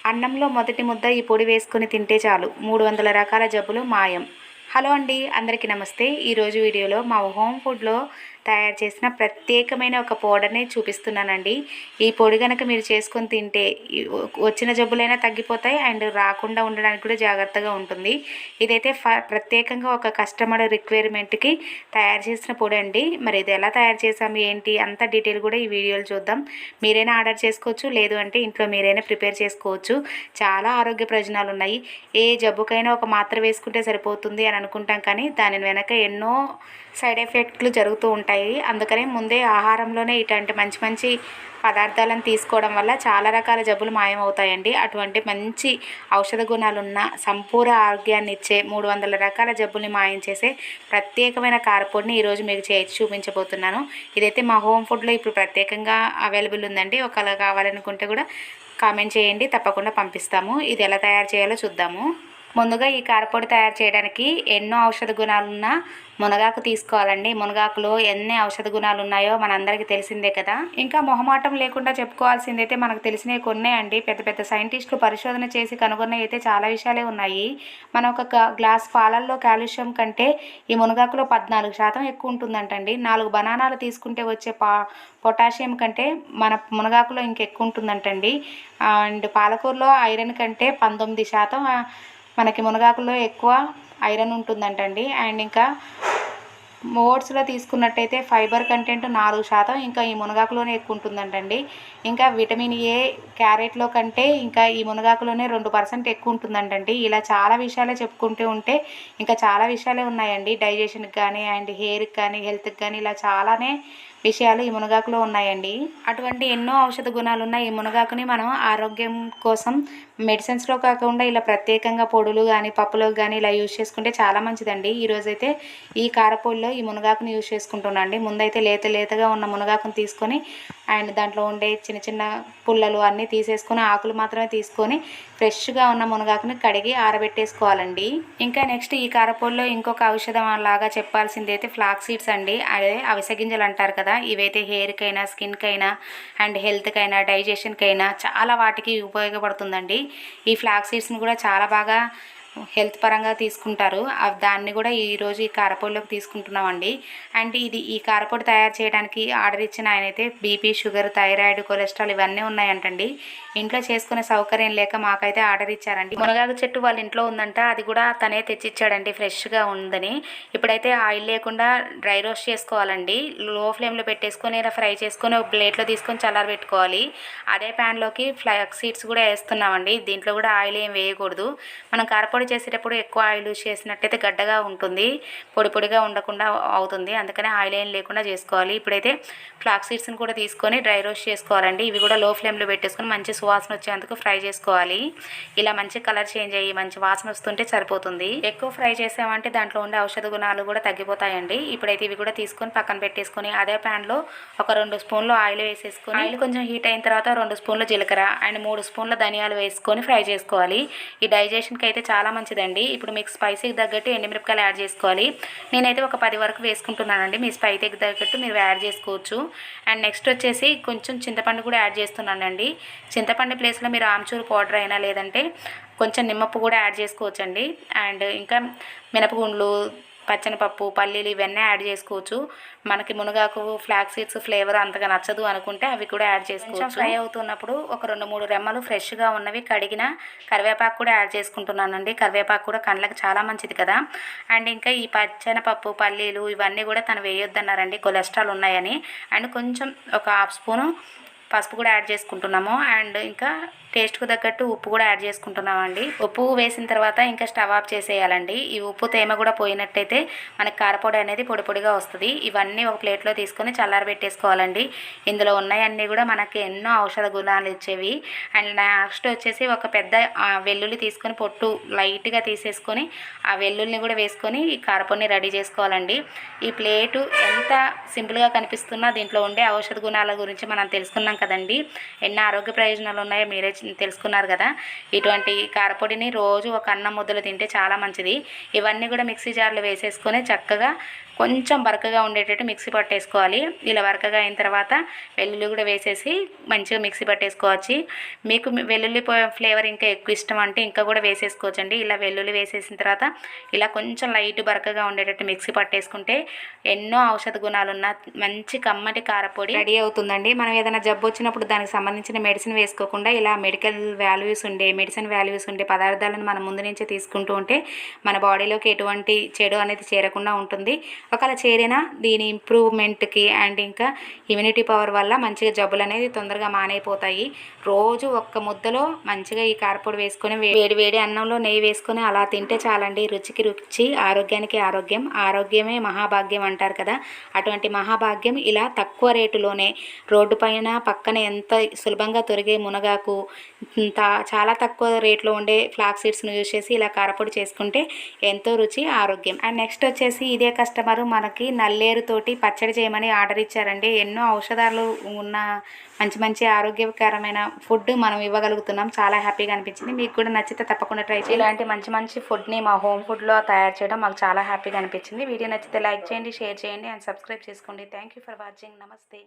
అన్నంలో మొదటి ముద్ద ఈ పొడి వేసుకొని తింటే చాలు 300 రకాల జబ్బులు మాయం. హలో అండి, అందరికీ నమస్తే. ఈరోజు వీడియోలో మా హోమ్ ఫుడ్లో తయారు చేసిన ప్రత్యేకమైన ఒక పౌడర్ని చూపిస్తున్నానండి. ఈ పొడి కనుక మీరు చేసుకొని తింటే వచ్చిన జబ్బులైనా తగ్గిపోతాయి అండ్ రాకుండా ఉండడానికి కూడా జాగ్రత్తగా ఉంటుంది. ఇదైతే ప్రత్యేకంగా ఒక కస్టమర్ రిక్వైర్మెంట్కి తయారు చేసిన పొడి అండి. మరి ఇది ఎలా తయారు చేసాము ఏంటి అంత డీటెయిల్ కూడా ఈ వీడియోలో చూద్దాం. మీరైనా ఆర్డర్ చేసుకోవచ్చు, లేదు అంటే ఇంట్లో మీరైనా ప్రిపేర్ చేసుకోవచ్చు. చాలా ఆరోగ్య ప్రయోజనాలు ఉన్నాయి. ఏ జబ్బుకైనా ఒక మాత్ర వేసుకుంటే సరిపోతుంది అని అనుకుంటాం, కానీ దాని వెనక ఎన్నో సైడ్ ఎఫెక్ట్లు జరుగుతూ ఉంటాయి. అందుకని ముందే ఆహారంలోనే ఇట్లాంటి మంచి మంచి పదార్థాలను తీసుకోవడం వల్ల చాలా రకాల జబ్బులు మాయమవుతాయండి. అటువంటి మంచి ఔషధ గుణాలున్న సంపూర్ణ ఆరోగ్యాన్ని ఇచ్చే 300 రకాల జబ్బుల్ని మాయం చేసే ప్రత్యేకమైన కారపొడిని ఈరోజు మీకు చేసి చూపించబోతున్నాను. ఇదైతే మా హోమ్ ఫుడ్లో ఇప్పుడు ప్రత్యేకంగా అవైలబుల్ ఉందండి. ఒకవేళ కావాలనుకుంటే కూడా కామెంట్ చేయండి, తప్పకుండా పంపిస్తాము. ఇది ఎలా తయారు చేయాలో చూద్దాము. ముందుగా ఈ కారపొడి తయారు చేయడానికి ఎన్నో ఔషధ గుణాలున్న మునగాకు తీసుకోవాలండి. మునగాకులో ఎన్ని ఔషధ గుణాలు ఉన్నాయో మనందరికీ తెలిసిందే కదా. ఇంకా మొహమాటం లేకుండా చెప్పుకోవాల్సిందైతే మనకు తెలిసినవి కొన్నే అండి. పెద్ద పెద్ద సైంటిస్టులు పరిశోధన చేసి కనుగొన్నవి అయితే చాలా విషయాలే ఉన్నాయి. మన ఒక గ్లాస్ పాలల్లో కాల్షియం కంటే ఈ మునగాకులో 14% ఎక్కువ ఉంటుందంటండి. 4 బనానాలు తీసుకుంటే వచ్చే పొటాషియం కంటే మన మునగాకులో ఇంకెక్కువ ఉంటుందంటండి. అండ్ పాలకూరలో ఐరన్ కంటే 19% మనకి మునగాకులో ఎక్కువ ఐరన్ ఉంటుందంటండి. అండ్ ఇంకా ఓట్స్లో తీసుకున్నట్టయితే ఫైబర్ కంటెంట్ 4%, ఇంకా ఈ మునగాకులోనే ఎక్కువ ఉంటుందంటండి. ఇంకా విటమిన్ ఏ క్యారెట్లో కంటే ఇంకా ఈ మునగాకులోనే 2% ఎక్కువ ఉంటుందంటండి. ఇలా చాలా విషయాలే చెప్పుకుంటూ ఉంటే ఇంకా చాలా విషయాలే ఉన్నాయండి. డైజెషన్కి కానీ అండ్ హెయిర్కి కానీ హెల్త్కి కానీ ఇలా చాలానే విషయాలు ఈ మునగాకులో ఉన్నాయండి. అటువంటి ఎన్నో ఔషధ గుణాలు ఉన్న ఈ మునగాకుని మనం ఆరోగ్యం కోసం మెడిసిన్స్లో కాకుండా ఇలా ప్రత్యేకంగా పొడులు కానీ పప్పులో కానీ ఇలా యూజ్ చేసుకుంటే చాలా మంచిదండి. ఈరోజైతే ఈ కారపొడిలో ఈ మునగాకుని యూజ్ చేసుకుంటున్నాండి. ముందైతే లేతగా ఉన్న మునగాకుని తీసుకొని అండ్ దాంట్లో ఉండే చిన్న చిన్న పుల్లలు అన్నీ తీసేసుకొని ఆకులు మాత్రమే తీసుకొని ఫ్రెష్గా ఉన్న మునగాకుని కడిగి ఆరబెట్టేసుకోవాలండి. ఇంకా నెక్స్ట్ ఈ కారపొడిలో ఇంకొక ఔషధం లాగా చెప్పాల్సింది అయితే ఫ్లాక్ సీడ్స్ అండి. అదే అవిసె గింజలు అంటారు కదా. ఇవైతే హెయిర్కైనా స్కిన్కైనా అండ్ హెల్త్కైనా డైజెషన్కైనా చాలా వాటికి ఉపయోగపడుతుందండి. ఈ ఫ్లాక్ సీడ్స్ని కూడా చాలా బాగా హెల్త్ పరంగా తీసుకుంటారు. దాన్ని కూడా ఈరోజు ఈ కారపొడిలోకి తీసుకుంటున్నామండి. అండ్ ఈ కారపొడి తయారు చేయడానికి ఆర్డర్ ఇచ్చిన ఆయన అయితే బీపీ, షుగర్, థైరాయిడ్, కొలెస్ట్రాల్ ఇవన్నీ ఉన్నాయంటండి. ఇంట్లో చేసుకునే సౌకర్యం లేక మాకైతే ఆర్డర్ ఇచ్చారండి. మునగాకు చెట్టు వాళ్ళ ఇంట్లో ఉందంట, అది కూడా తనే తెచ్చిచ్చాడండి ఫ్రెష్గా ఉందని. ఇప్పుడైతే ఆయిల్ లేకుండా డ్రై రోస్ట్ చేసుకోవాలండి. లో ఫ్లేమ్లో పెట్టేసుకొని ఇలా ఫ్రై చేసుకొని ఒక ప్లేట్లో తీసుకొని చల్లారబెట్టుకోవాలి. అదే ప్యాన్లోకి ఫ్లాక్ సీడ్స్ కూడా వేస్తున్నామండి. దీంట్లో కూడా ఆయిల్ ఏం వేయకూడదు. మనం కారపొడి చేసేటప్పుడు ఎక్కువ ఆయిల్ యూజ్ చేసినట్టయితే గడ్డగా ఉంటుంది, పొడిగా ఉండకుండా అవుతుంది. అందుకని ఆయిల్ ఏం లేకుండా చేసుకోవాలి. ఇప్పుడైతే ఫ్లాక్ సీడ్స్ని కూడా తీసుకొని డ్రై రోస్ట్ చేసుకోవాలండి. ఇవి కూడా లో ఫ్లేమ్లో పెట్టేసుకొని మంచి సువాసన వచ్చేందుకు ఫ్రై చేసుకోవాలి. ఇలా మంచి కలర్ చేంజ్ అయ్యి మంచి వాసన వస్తుంటే సరిపోతుంది. ఎక్కువ ఫ్రై చేసామంటే దాంట్లో ఉండే ఔషధ గుణాలు కూడా తగ్గిపోతాయండి. ఇప్పుడైతే ఇవి కూడా తీసుకొని పక్కన పెట్టేసుకొని అదే ప్యాన్లో ఒక 2 స్పూన్లు ఆయిల్ వేసేసుకొని ఆయిల్ కొంచెం హీట్ అయిన తర్వాత 2 స్పూన్ల జీలకర్ర అండ్ 3 స్పూన్ల ధనియాలు వేసుకొని ఫ్రై చేసుకోవాలి. ఈ డైజెషన్కి అయితే చాలా మంచిదండి. ఇప్పుడు మీకు స్పైసీకి తగ్గట్టు ఎండుమిరపకాయలు యాడ్ చేసుకోవాలి. నేనైతే ఒక 10 వరకు వేసుకుంటున్నానండి. మీ స్పైసీకి తగ్గట్టు మీరు యాడ్ చేసుకోవచ్చు. అండ్ నెక్స్ట్ వచ్చేసి కొంచెం చింతపండు కూడా యాడ్ చేస్తున్నానండి. చింతపండు ప్లేస్లో మీరు ఆమ్చూరు పౌడర్ అయినా లేదంటే కొంచెం నిమ్మప్పు కూడా యాడ్ చేసుకోవచ్చండి. అండ్ ఇంకా మినపగుండ్లు, పచ్చనిపప్పు, పల్లీలు ఇవన్నీ యాడ్ చేసుకోవచ్చు. మనకి మునగాకు ఫ్లాక్ సీడ్స్ ఫ్లేవర్ అంతగా నచ్చదు అనుకుంటే అవి కూడా యాడ్ చేసుకోవచ్చు. ఫ్రై అవుతున్నప్పుడు ఒక 2-3 రెమ్మలు ఫ్రెష్గా ఉన్నవి కడిగిన కరివేపాకు కూడా యాడ్ చేసుకుంటున్నానండి. కరివేపాకు కూడా కళ్ళకి చాలా మంచిది కదా. అండ్ ఇంకా ఈ పచ్చనిపప్పు, పల్లీలు ఇవన్నీ కూడా తను వేయొద్దన్నారండి, కొలెస్ట్రాల్ ఉన్నాయని. అండ్ కొంచెం ఒక 1/2 స్పూను పసుపు కూడా యాడ్ చేసుకుంటున్నాము. అండ్ ఇంకా టేస్ట్కు తగ్గట్టు ఉప్పు కూడా యాడ్ చేసుకుంటున్నామండి. ఉప్పు వేసిన తర్వాత ఇంకా స్టవ్ ఆఫ్ చేసేయాలండి. ఈ ఉప్పు తేమ కూడా పోయినట్టయితే మనకి కారపొడి అనేది పొడిగా వస్తుంది. ఇవన్నీ ఒక ప్లేట్లో తీసుకొని చల్లారబెట్టేసుకోవాలండి. ఇందులో ఉన్నాయన్నీ కూడా మనకి ఎన్నో ఔషధ గుణాలు ఇచ్చేవి. అండ్ నెక్స్ట్ వచ్చేసి ఒక పెద్ద వెల్లుల్లి తీసుకొని పొట్టు లైట్గా తీసేసుకొని ఆ వెల్లుల్లిని కూడా వేసుకొని ఈ కారపొడిని రెడీ చేసుకోవాలండి. ఈ ప్లేటు ఎంత సింపుల్గా కనిపిస్తున్నా దీంట్లో ఉండే ఔషధ గుణాల గురించి మనం తెలుసుకున్నాం కదండి. ఎన్నో ఆరోగ్య ప్రయోజనాలు ఉన్నాయో మీరే తెలుసుకున్నారు కదా. ఇటువంటి కారపొడిని రోజు ఒక అన్నం ముద్దలు తింటే చాలా మంచిది. ఇవన్నీ కూడా మిక్సీ జార్లో వేసేసుకొని చక్కగా కొంచెం బరకగా ఉండేటట్టు మిక్సీ పట్టేసుకోవాలి. ఇలా బరకగా అయిన తర్వాత వెల్లుల్లి కూడా వేసేసి మంచిగా మిక్సీ పట్టేసుకోవచ్చు. మీకు వెల్లుల్లి ఫ్లేవర్ ఇంకా ఎక్కువ ఇష్టం అంటే ఇంకా కూడా వేసేసుకోవచ్చండి. ఇలా వెల్లుల్లి వేసేసిన తర్వాత ఇలా కొంచెం లైట్ బరకగా ఉండేటట్టు మిక్సీ పట్టేసుకుంటే ఎన్నో ఔషధ గుణాలున్న మంచి కమ్మటి కారపొడి రెడీ అవుతుందండి. మనం ఏదైనా జబ్బు వచ్చినప్పుడు దానికి సంబంధించిన మెడిసిన్ వేసుకోకుండా ఇలా మెడిసిన్ వాల్యూస్ ఉండే పదార్థాలను మనం ముందు నుంచే తీసుకుంటూ ఉంటే మన బాడీలోకి ఎటువంటి చెడు అనేది చేరకుండా ఉంటుంది. ఒకవేళ చేరినా దీని ఇంప్రూవ్మెంట్కి అండ్ ఇంకా ఇమ్యూనిటీ పవర్ వల్ల మంచిగా జబ్బులు అనేది తొందరగా మానైపోతాయి. రోజు ఒక్క ముద్దలో మంచిగా ఈ కారపొడి వేసుకొని వేడి వేడి అన్నంలో నెయ్యి వేసుకొని అలా తింటే చాలండి. రుచికి రుచి, ఆరోగ్యానికి ఆరోగ్యం, ఆరోగ్యమే మహాభాగ్యం అంటారు కదా. అటువంటి మహాభాగ్యం ఇలా తక్కువ రేటులోనే రోడ్డు పైన పక్కన ఎంత సులభంగా తొరిగే మునగాకు, చాలా తక్కువ రేట్లో ఉండే ఫ్లాక్ సీడ్స్ను యూజ్ చేసి ఇలా కారపొడి చేసుకుంటే ఎంతో రుచి, ఆరోగ్యం. అండ్ నెక్స్ట్ వచ్చేసి ఇదే కస్టమరు మనకి నల్లేరుతోటి పచ్చడి చేయమని ఆర్డర్ ఇచ్చారండి. ఎన్నో ఔషధాలు ఉన్న మంచి మంచి ఆరోగ్యకరమైన ఫుడ్ మనం ఇవ్వగలుగుతున్నాం. చాలా హ్యాపీగా అనిపించింది. మీకు కూడా నచ్చితే తప్పకుండా ట్రై చేయండి. ఇలాంటి మంచి మంచి ఫుడ్ని మా హోమ్ ఫుడ్లో తయారు చేయడం మాకు చాలా హ్యాపీగా అనిపించింది. వీడియో నచ్చితే లైక్ చేయండి, షేర్ చేయండి అండ్ సబ్స్క్రైబ్ చేసుకోండి. Thank you for watching. నమస్తే.